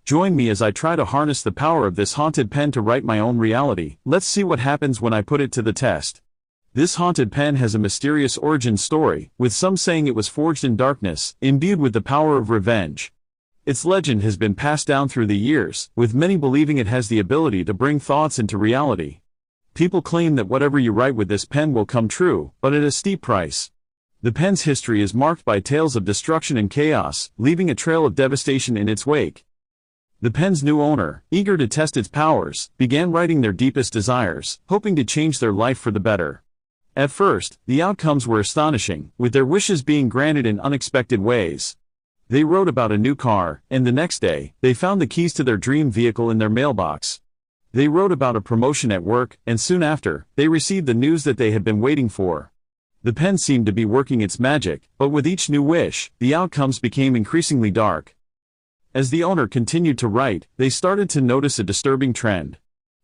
Join me as I try to harness the power of this haunted pen to write my own reality. Let's see what happens when I put it to the test. This haunted pen has a mysterious origin story, with some saying it was forged in darkness, imbued with the power of revenge. Its legend has been passed down through the years, with many believing it has the ability to bring thoughts into reality. People claim that whatever you write with this pen will come true, but at a steep price. The pen's history is marked by tales of destruction and chaos, leaving a trail of devastation in its wake. The pen's new owner, eager to test its powers, began writing their deepest desires, hoping to change their life for the better. At first, the outcomes were astonishing, with their wishes being granted in unexpected ways. They wrote about a new car, and the next day, they found the keys to their dream vehicle in their mailbox. They wrote about a promotion at work, and soon after, they received the news that they had been waiting for. The pen seemed to be working its magic, but with each new wish, the outcomes became increasingly dark. As the owner continued to write, they started to notice a disturbing trend.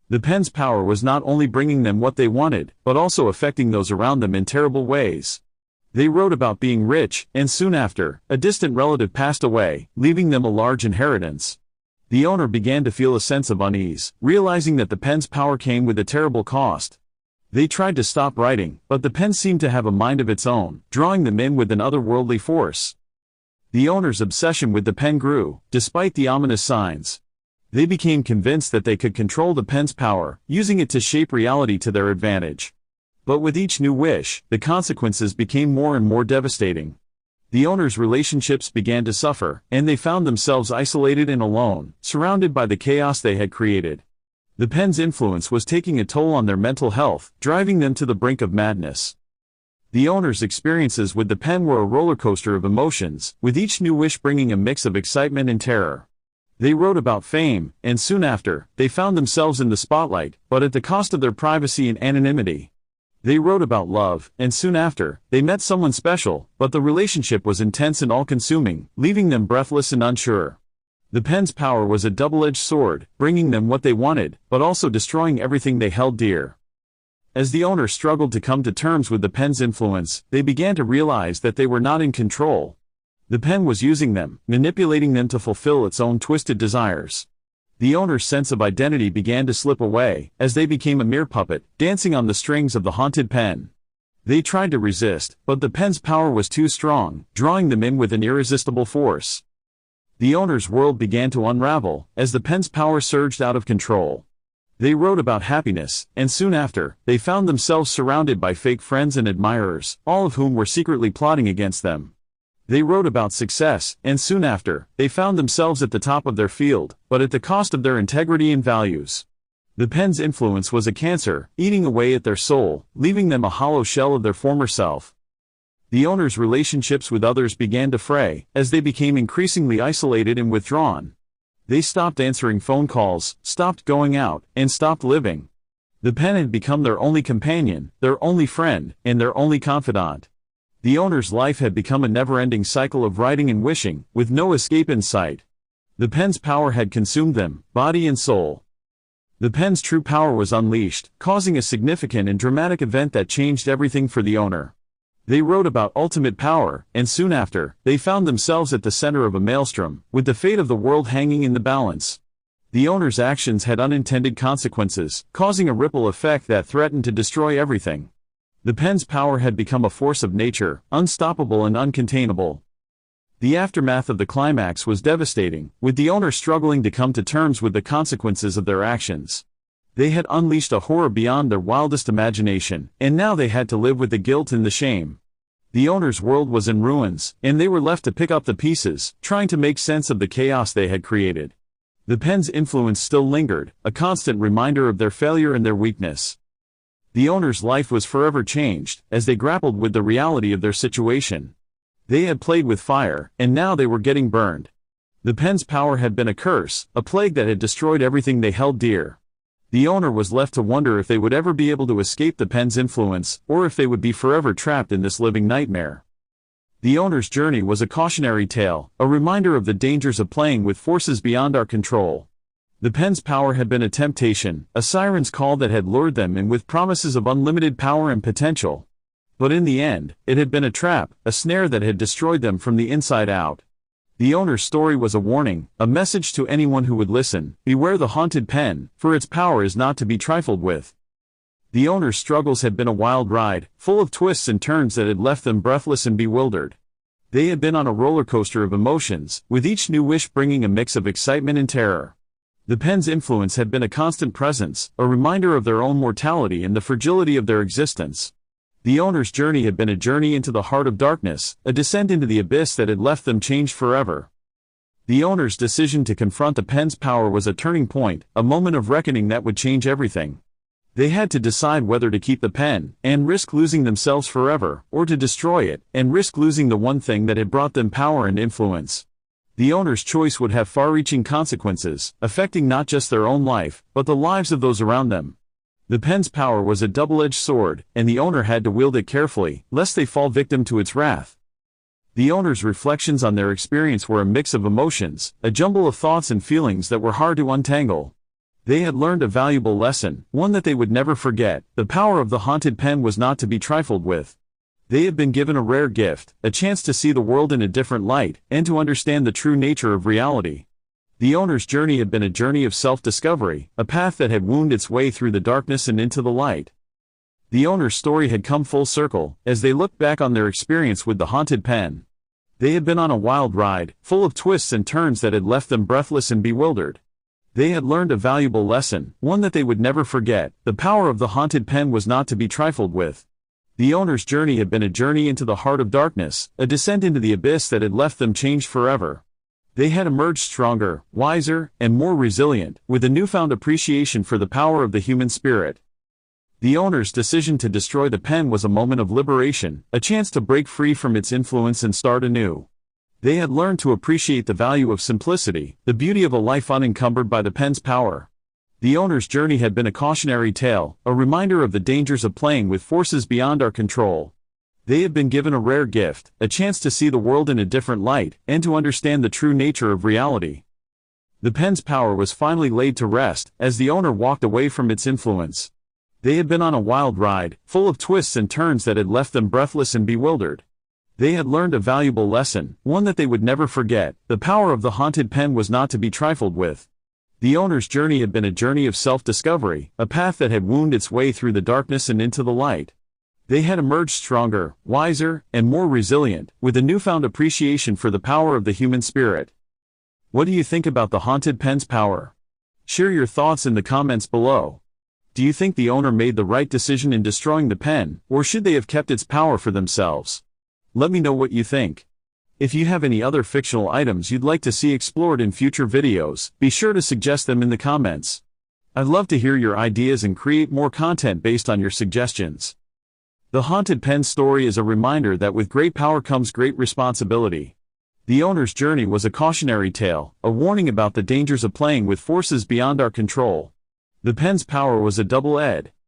The pen's power was not only bringing them what they wanted, but also affecting those around them in terrible ways. They wrote about being rich, and soon after, a distant relative passed away, leaving them a large inheritance. The owner began to feel a sense of unease, realizing that the pen's power came with a terrible cost. They tried to stop writing, but the pen seemed to have a mind of its own, drawing them in with an otherworldly force. The owner's obsession with the pen grew, despite the ominous signs. They became convinced that they could control the pen's power, using it to shape reality to their advantage. But with each new wish, the consequences became more and more devastating. The owner's relationships began to suffer, and they found themselves isolated and alone, surrounded by the chaos they had created. The pen's influence was taking a toll on their mental health, driving them to the brink of madness. The owner's experiences with the pen were a roller coaster of emotions, with each new wish bringing a mix of excitement and terror. They wrote about fame, and soon after, they found themselves in the spotlight, but at the cost of their privacy and anonymity. They wrote about love, and soon after, they met someone special, but the relationship was intense and all-consuming, leaving them breathless and unsure. The pen's power was a double-edged sword, bringing them what they wanted, but also destroying everything they held dear. As the owner struggled to come to terms with the pen's influence, they began to realize that they were not in control. The pen was using them, manipulating them to fulfill its own twisted desires. The owner's sense of identity began to slip away, as they became a mere puppet, dancing on the strings of the haunted pen. They tried to resist, but the pen's power was too strong, drawing them in with an irresistible force. The owner's world began to unravel, as the pen's power surged out of control. They wrote about happiness, and soon after, they found themselves surrounded by fake friends and admirers, all of whom were secretly plotting against them. They wrote about success, and soon after, they found themselves at the top of their field, but at the cost of their integrity and values. The pen's influence was a cancer, eating away at their soul, leaving them a hollow shell of their former self. The owner's relationships with others began to fray, as they became increasingly isolated and withdrawn. They stopped answering phone calls, stopped going out, and stopped living. The pen had become their only companion, their only friend, and their only confidant. The owner's life had become a never-ending cycle of writing and wishing, with no escape in sight. The pen's power had consumed them, body and soul. The pen's true power was unleashed, causing a significant and dramatic event that changed everything for the owner. They wrote about ultimate power, and soon after, they found themselves at the center of a maelstrom, with the fate of the world hanging in the balance. The owner's actions had unintended consequences, causing a ripple effect that threatened to destroy everything. The pen's power had become a force of nature, unstoppable and uncontainable. The aftermath of the climax was devastating, with the owner struggling to come to terms with the consequences of their actions. They had unleashed a horror beyond their wildest imagination, and now they had to live with the guilt and the shame. The owner's world was in ruins, and they were left to pick up the pieces, trying to make sense of the chaos they had created. The pen's influence still lingered, a constant reminder of their failure and their weakness. The owner's life was forever changed, as they grappled with the reality of their situation. They had played with fire, and now they were getting burned. The pen's power had been a curse, a plague that had destroyed everything they held dear. The owner was left to wonder if they would ever be able to escape the pen's influence, or if they would be forever trapped in this living nightmare. The owner's journey was a cautionary tale, a reminder of the dangers of playing with forces beyond our control. The pen's power had been a temptation, a siren's call that had lured them in with promises of unlimited power and potential. But in the end, it had been a trap, a snare that had destroyed them from the inside out. The owner's story was a warning, a message to anyone who would listen: beware the haunted pen, for its power is not to be trifled with. The owner's struggles had been a wild ride, full of twists and turns that had left them breathless and bewildered. They had been on a roller coaster of emotions, with each new wish bringing a mix of excitement and terror. The pen's influence had been a constant presence, a reminder of their own mortality and the fragility of their existence. The owner's journey had been a journey into the heart of darkness, a descent into the abyss that had left them changed forever. The owner's decision to confront the pen's power was a turning point, a moment of reckoning that would change everything. They had to decide whether to keep the pen, and risk losing themselves forever, or to destroy it, and risk losing the one thing that had brought them power and influence. The owner's choice would have far-reaching consequences, affecting not just their own life, but the lives of those around them. The pen's power was a double-edged sword, and the owner had to wield it carefully, lest they fall victim to its wrath. The owner's reflections on their experience were a mix of emotions, a jumble of thoughts and feelings that were hard to untangle. They had learned a valuable lesson, one that they would never forget: the power of the haunted pen was not to be trifled with. They had been given a rare gift, a chance to see the world in a different light, and to understand the true nature of reality. The owner's journey had been a journey of self-discovery, a path that had wound its way through the darkness and into the light. The owner's story had come full circle, as they looked back on their experience with the haunted pen. They had been on a wild ride, full of twists and turns that had left them breathless and bewildered. They had learned a valuable lesson, one that they would never forget: the power of the haunted pen was not to be trifled with. The owner's journey had been a journey into the heart of darkness, a descent into the abyss that had left them changed forever. They had emerged stronger, wiser, and more resilient, with a newfound appreciation for the power of the human spirit. The owner's decision to destroy the pen was a moment of liberation, a chance to break free from its influence and start anew. They had learned to appreciate the value of simplicity, the beauty of a life unencumbered by the pen's power. The owner's journey had been a cautionary tale, a reminder of the dangers of playing with forces beyond our control. They had been given a rare gift, a chance to see the world in a different light, and to understand the true nature of reality. The pen's power was finally laid to rest, as the owner walked away from its influence. They had been on a wild ride, full of twists and turns that had left them breathless and bewildered. They had learned a valuable lesson, one that they would never forget: the power of the haunted pen was not to be trifled with. The owner's journey had been a journey of self-discovery, a path that had wound its way through the darkness and into the light. They had emerged stronger, wiser, and more resilient, with a newfound appreciation for the power of the human spirit. What do you think about the haunted pen's power? Share your thoughts in the comments below. Do you think the owner made the right decision in destroying the pen, or should they have kept its power for themselves? Let me know what you think. If you have any other fictional items you'd like to see explored in future videos, be sure to suggest them in the comments. I'd love to hear your ideas and create more content based on your suggestions. The haunted pen story is a reminder that with great power comes great responsibility. The owner's journey was a cautionary tale, a warning about the dangers of playing with forces beyond our control. The pen's power was a double-edged